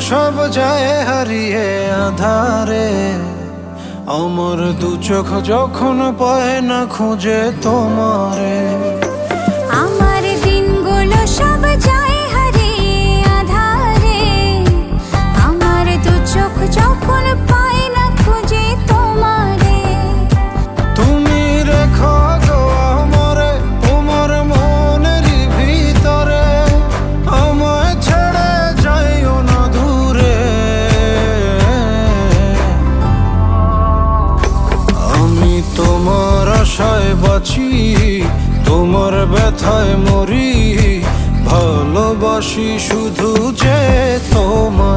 সব যায় হারিয়ে আধারে, আমার দু চোখ যখন পায় না খুঁজে তোমারে। আমার দিনগুলো সব যায় হারিয়ে আঁধারে, আমার দু চোখ যখন পায় না খুঁজে তোমারে। তুমি রেখো গো আমারে তোমার মনের ভিতরে, আমায় ছেড়ে যাইও না দূরে। আমি তোমার আশায় বাঁচি, তোমার ব্যথায় মরি, ভালোবাসি শুধু যে তোমার।